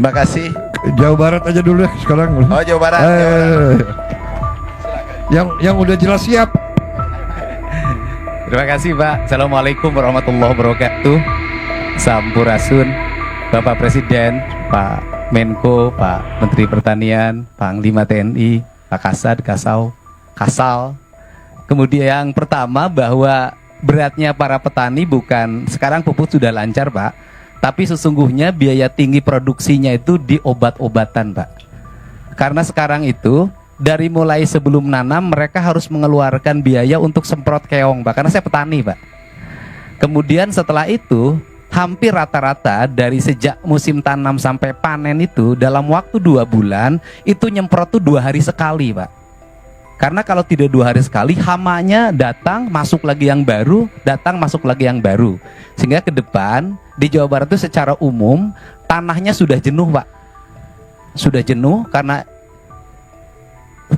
Terima kasih. Jawa Barat aja dulu ya sekarang. Oh, Jawa Barat. Jawa Barat. Yang udah jelas siap. Terima kasih Pak. Assalamualaikum warahmatullahi wabarakatuh. Sampurasun, Bapak Presiden, Pak Menko, Pak Menteri Pertanian, Panglima TNI, Pak Kasad, Kasal. Kemudian yang pertama bahwa beratnya para petani bukan sekarang pupuk sudah lancar Pak, tapi sesungguhnya biaya tinggi produksinya itu di obat-obatan Pak. Karena sekarang itu dari mulai sebelum nanam mereka harus mengeluarkan biaya untuk semprot keong Pak, karena saya petani Pak. Kemudian setelah itu hampir rata-rata dari sejak musim tanam sampai panen itu dalam waktu 2 bulan itu nyemprot tuh 2 hari sekali Pak. Karena kalau tidak 2 hari sekali hamanya datang masuk lagi yang baru, datang masuk lagi yang baru. Sehingga ke depan di Jawa Barat itu secara umum tanahnya sudah jenuh Pak. Sudah jenuh karena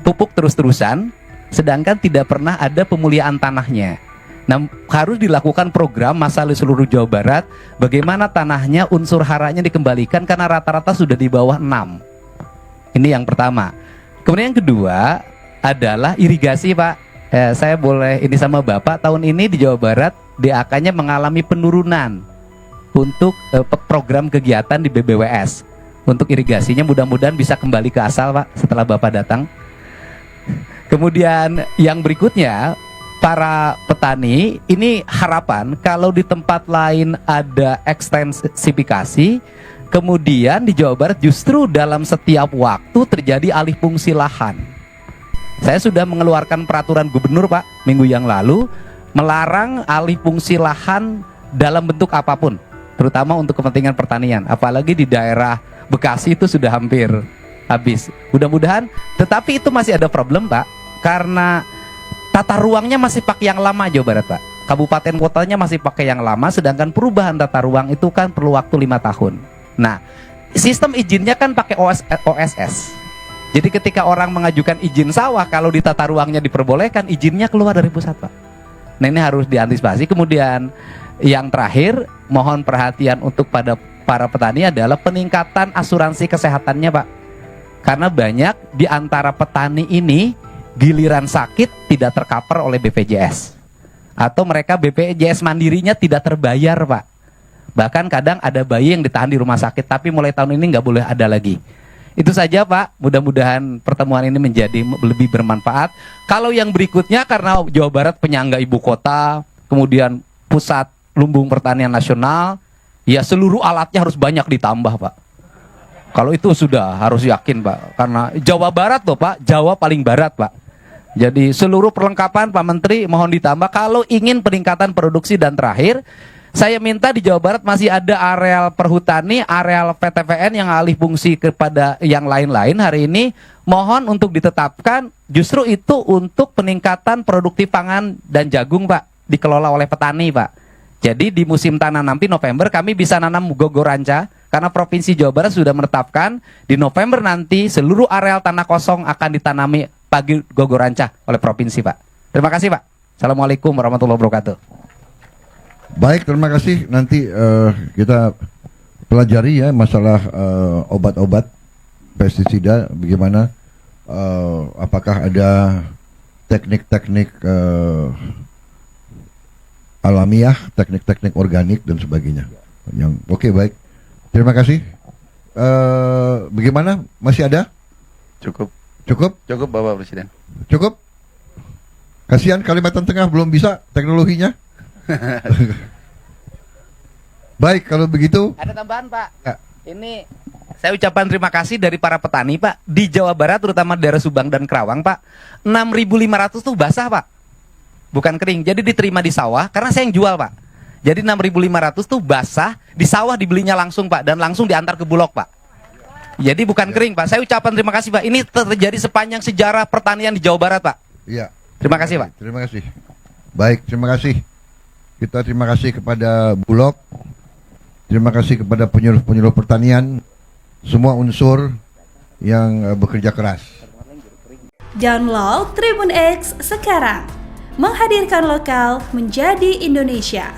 pupuk terus-terusan, sedangkan tidak pernah ada pemuliaan tanahnya. Nah, harus dilakukan program masalah seluruh Jawa Barat, bagaimana tanahnya unsur haranya dikembalikan karena rata-rata sudah di bawah 6. Ini yang pertama. Kemudian yang kedua adalah irigasi Pak. Saya boleh ini sama Bapak, tahun ini di Jawa Barat DAK-nya mengalami penurunan untuk program kegiatan di BBWS. Untuk irigasinya mudah-mudahan bisa kembali ke asal Pak setelah Bapak datang. Kemudian yang berikutnya, para petani ini harapan kalau di tempat lain ada ekstensifikasi, kemudian di Jawa Barat justru dalam setiap waktu terjadi alih fungsi lahan. Saya sudah mengeluarkan peraturan gubernur Pak minggu yang lalu melarang alih fungsi lahan dalam bentuk apapun, terutama untuk kepentingan pertanian. Apalagi di daerah Bekasi itu sudah hampir habis. Mudah-mudahan, tetapi itu masih ada problem Pak, karena tata ruangnya masih pakai yang lama Jawa Barat Pak. Kabupaten kotanya masih pakai yang lama, sedangkan perubahan tata ruang itu kan perlu waktu 5 tahun. Nah, sistem izinnya kan pakai OSS. Jadi ketika orang mengajukan izin sawah, kalau di tata ruangnya diperbolehkan, izinnya keluar dari pusat Pak. Nah, ini harus diantisipasi. Kemudian yang terakhir, mohon perhatian untuk pada para petani adalah peningkatan asuransi kesehatannya Pak. Karena banyak di antara petani ini giliran sakit tidak tercover oleh BPJS, atau mereka BPJS mandirinya tidak terbayar Pak. Bahkan kadang ada bayi yang ditahan di rumah sakit, tapi mulai tahun ini nggak boleh ada lagi. Itu saja Pak, mudah-mudahan pertemuan ini menjadi lebih bermanfaat. Kalau yang berikutnya, karena Jawa Barat penyangga ibu kota, kemudian pusat lumbung pertanian nasional, ya seluruh alatnya harus banyak ditambah Pak. Kalau itu sudah harus yakin Pak, karena Jawa Barat loh Pak, Jawa paling barat Pak. Jadi seluruh perlengkapan Pak Menteri mohon ditambah kalau ingin peningkatan produksi. Dan terakhir, saya minta di Jawa Barat masih ada areal perhutani, areal PTPN yang alih fungsi kepada yang lain-lain hari ini, mohon untuk ditetapkan justru itu untuk peningkatan produktif pangan dan jagung Pak, dikelola oleh petani Pak. Jadi di musim tanam nanti November kami bisa nanam gogoranca, karena Provinsi Jawa Barat sudah menetapkan di November nanti seluruh areal tanah kosong akan ditanami pagi gogoranca oleh Provinsi Pak. Terima kasih Pak. Assalamualaikum warahmatullahi wabarakatuh. Baik, terima kasih. Nanti kita pelajari ya masalah obat-obat pestisida, bagaimana apakah ada teknik-teknik alamiah, teknik-teknik organik dan sebagainya. Yang oke, baik. Terima kasih. Bagaimana? Masih ada? Cukup. Cukup? Cukup Bapak Presiden. Cukup? Kasihan Kalimantan Tengah belum bisa teknologinya. Baik, kalau begitu. Ada tambahan Pak. Ya. Ini saya ucapkan terima kasih dari para petani Pak. Di Jawa Barat terutama daerah Subang dan Kerawang Pak, 6.500 tuh basah Pak, bukan kering. Jadi diterima di sawah karena saya yang jual Pak. Jadi 6.500 tuh basah, di sawah dibelinya langsung Pak, dan langsung diantar ke Bulog Pak. Jadi bukan kering Pak. Saya ucapkan terima kasih Pak. Ini terjadi sepanjang sejarah pertanian di Jawa Barat Pak. Iya. Terima kasih Pak. Terima kasih. Baik, terima kasih. Kita terima kasih kepada Bulog. Terima kasih kepada penyuluh-penyuluh pertanian, semua unsur yang bekerja keras. Download Tribun X sekarang. Menghadirkan lokal menjadi Indonesia.